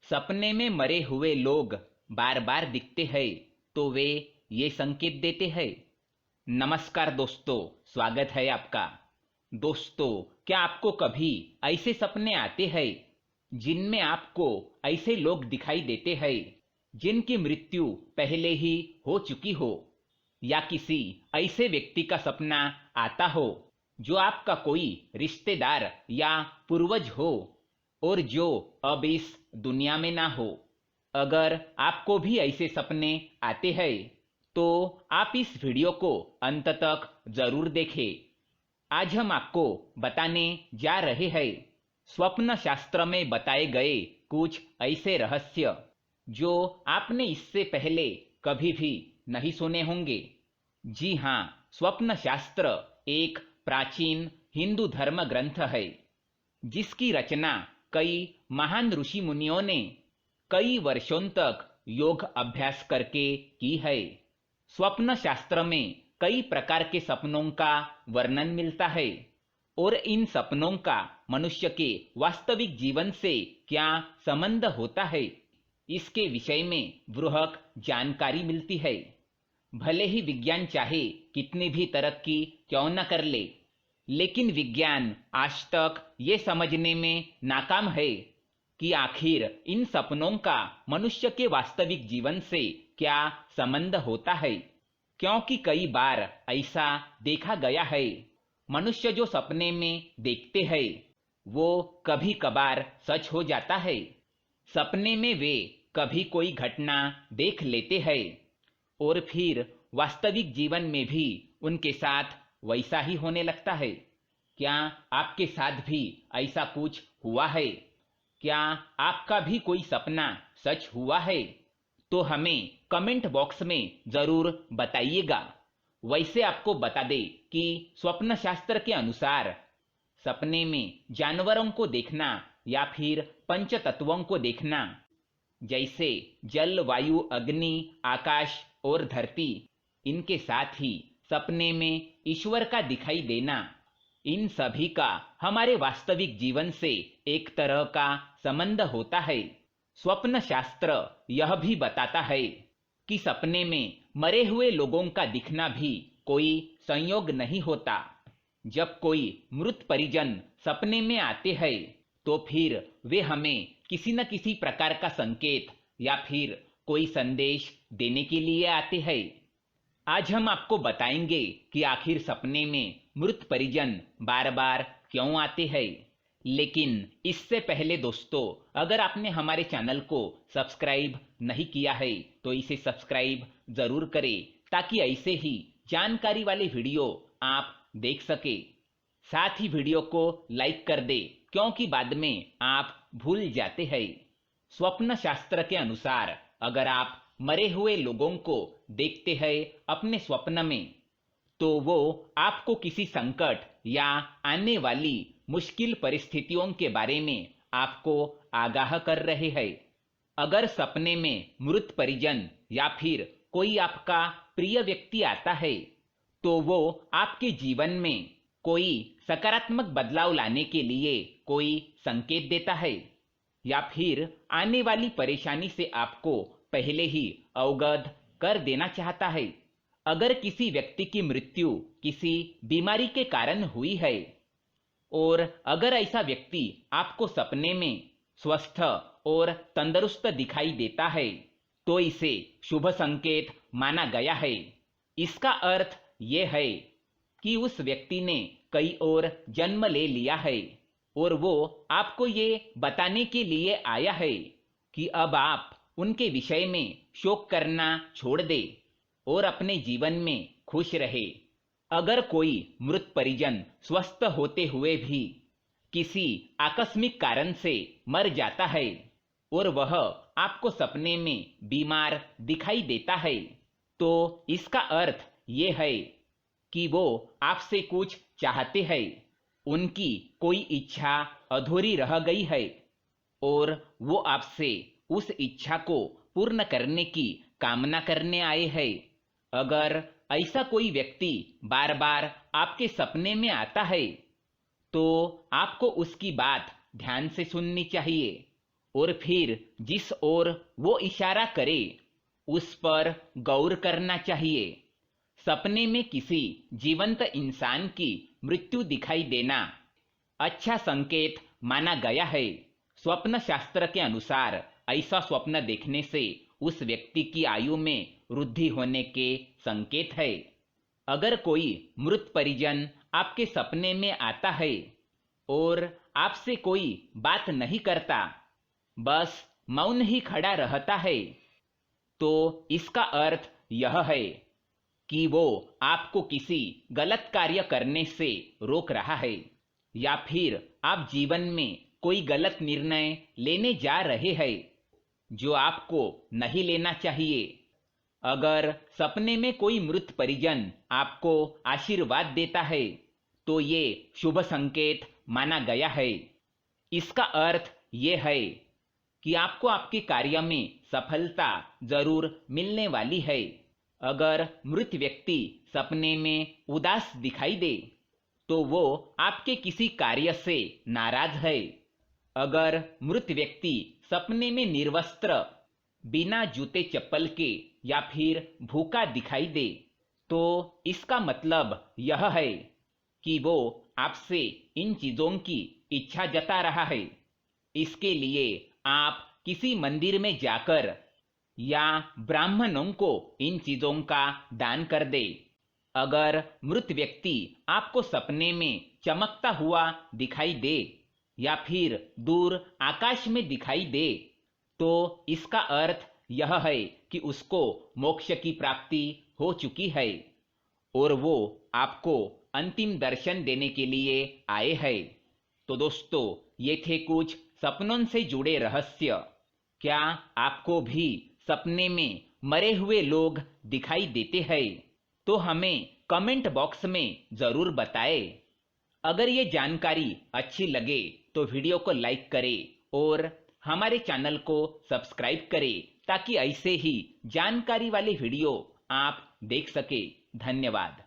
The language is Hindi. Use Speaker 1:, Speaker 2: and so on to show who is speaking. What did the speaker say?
Speaker 1: सपने में मरे हुए लोग बार बार दिखते हैं तो वे ये संकेत देते हैं। नमस्कार दोस्तों, स्वागत है आपका। दोस्तों, क्या आपको कभी ऐसे सपने आते हैं जिनमें आपको ऐसे लोग दिखाई देते हैं जिनकी मृत्यु पहले ही हो चुकी हो, या किसी ऐसे व्यक्ति का सपना आता हो जो आपका कोई रिश्तेदार या पूर्वज हो और जो अब इस दुनिया में ना हो। अगर आपको भी ऐसे सपने आते हैं तो आप इस वीडियो को अंत तक जरूर देखें। आज हम आपको बताने जा रहे हैं स्वप्न शास्त्र में बताए गए कुछ ऐसे रहस्य जो आपने इससे पहले कभी भी नहीं सुने होंगे। जी हाँ, स्वप्न शास्त्र एक प्राचीन हिंदू धर्म ग्रंथ है जिसकी रचना कई महान ऋषि मुनियों ने कई वर्षों तक योग अभ्यास करके की है। स्वप्न शास्त्र में कई प्रकार के सपनों का वर्णन मिलता है और इन सपनों का मनुष्य के वास्तविक जीवन से क्या संबंध होता है, इसके विषय में बृहत जानकारी मिलती है। भले ही विज्ञान चाहे कितनी भी तरक्की क्यों न कर ले, लेकिन विज्ञान आज तक ये समझने में नाकाम है कि आखिर इन सपनों का मनुष्य के वास्तविक जीवन से क्या संबंध होता है। क्योंकि कई बार ऐसा देखा गया है, मनुष्य जो सपने में देखते हैं वो कभी कभार सच हो जाता है। सपने में वे कभी कोई घटना देख लेते हैं और फिर वास्तविक जीवन में भी उनके साथ वैसा ही होने लगता है। क्या आपके साथ भी ऐसा कुछ हुआ है? क्या आपका भी कोई सपना सच हुआ है? तो हमें कमेंट बॉक्स में जरूर बताइएगा। वैसे आपको बता दे कि स्वप्न शास्त्र के अनुसार सपने में जानवरों को देखना या फिर पंच तत्वों को देखना, जैसे जल, वायु, अग्नि, आकाश और धरती, इनके साथ ही सपने में ईश्वर का दिखाई देना, इन सभी का हमारे वास्तविक जीवन से एक तरह का संबंध होता है। स्वप्न शास्त्र यह भी बताता है कि सपने में मरे हुए लोगों का दिखना भी कोई संयोग नहीं होता। जब कोई मृत परिजन सपने में आते हैं तो फिर वे हमें किसी न किसी प्रकार का संकेत या फिर कोई संदेश देने के लिए आते हैं। आज हम आपको बताएंगे कि आखिर सपने में मृत परिजन बार बार क्यों आते हैं। लेकिन इससे पहले दोस्तों, अगर आपने हमारे चैनल को सब्सक्राइब नहीं किया है तो इसे सब्सक्राइब जरूर करें ताकि ऐसे ही जानकारी वाले वीडियो आप देख सके। साथ ही वीडियो को लाइक कर दे क्योंकि बाद में आप भूल जाते हैं। स्वप्न शास्त्र के अनुसार अगर आप मरे हुए लोगों को देखते हैं अपने स्वप्न में तो वो आपको किसी संकट या आने वाली मुश्किल परिस्थितियों के बारे में आपको आगाह कर रहे हैं। अगर सपने में मृत परिजन या फिर कोई आपका प्रिय व्यक्ति आता है तो वो आपके जीवन में कोई सकारात्मक बदलाव लाने के लिए कोई संकेत देता है या फिर आने वाली परेशानी से आपको पहले ही अवगत कर देना चाहता है। अगर किसी व्यक्ति की मृत्यु किसी बीमारी के कारण हुई है और अगर ऐसा व्यक्ति आपको सपने में स्वस्थ और तंदुरुस्त दिखाई देता है तो इसे शुभ संकेत माना गया है। इसका अर्थ ये है कि उस व्यक्ति ने कई और जन्म ले लिया है और वो आपको ये बताने के लिए आया है कि अब आप उनके विषय में शोक करना छोड़ दे और अपने जीवन में खुश रहे। अगर कोई मृत परिजन स्वस्थ होते हुए भी किसी आकस्मिक कारण से मर जाता है और वह आपको सपने में बीमार दिखाई देता है तो इसका अर्थ ये है कि वो आपसे कुछ चाहते हैं, उनकी कोई इच्छा अधूरी रह गई है और वो आपसे उस इच्छा को पूर्ण करने की कामना करने आए हैं। अगर ऐसा कोई व्यक्ति बार बार आपके सपने में आता है तो आपको उसकी बात ध्यान से सुननी चाहिए और फिर जिस ओर वो इशारा करे उस पर गौर करना चाहिए। सपने में किसी जीवंत इंसान की मृत्यु दिखाई देना अच्छा संकेत माना गया है। स्वप्न शास्त्र के अनुसार ऐसा स्वप्न देखने से उस व्यक्ति की आयु में वृद्धि होने के संकेत है। अगर कोई मृत परिजन आपके सपने में आता है और आपसे कोई बात नहीं करता, बस मौन ही खड़ा रहता है, तो इसका अर्थ यह है कि वो आपको किसी गलत कार्य करने से रोक रहा है, या फिर आप जीवन में कोई गलत निर्णय लेने जा रहे हैं जो आपको नहीं लेना चाहिए। अगर सपने में कोई मृत परिजन आपको आशीर्वाद देता है तो ये शुभ संकेत माना गया है। इसका अर्थ ये है कि आपको आपके कार्य में सफलता जरूर मिलने वाली है। अगर मृत व्यक्ति सपने में उदास दिखाई दे तो वो आपके किसी कार्य से नाराज है। अगर मृत व्यक्ति सपने में निर्वस्त्र, बिना जूते चप्पल के या फिर भूखा दिखाई दे तो इसका मतलब यह है कि वो आपसे इन चीजों की इच्छा जता रहा है। इसके लिए आप किसी मंदिर में जाकर या ब्राह्मणों को इन चीजों का दान कर दे। अगर मृत व्यक्ति आपको सपने में चमकता हुआ दिखाई दे या फिर दूर आकाश में दिखाई दे तो इसका अर्थ यह है कि उसको मोक्ष की प्राप्ति हो चुकी है और वो आपको अंतिम दर्शन देने के लिए आए हैं। तो दोस्तों, ये थे कुछ सपनों से जुड़े रहस्य। क्या आपको भी सपने में मरे हुए लोग दिखाई देते हैं? तो हमें कमेंट बॉक्स में जरूर बताएं। अगर ये जानकारी अच्छी लगे तो वीडियो को लाइक करें और हमारे चैनल को सब्सक्राइब करें ताकि ऐसे ही जानकारी वाले वीडियो आप देख सके। धन्यवाद।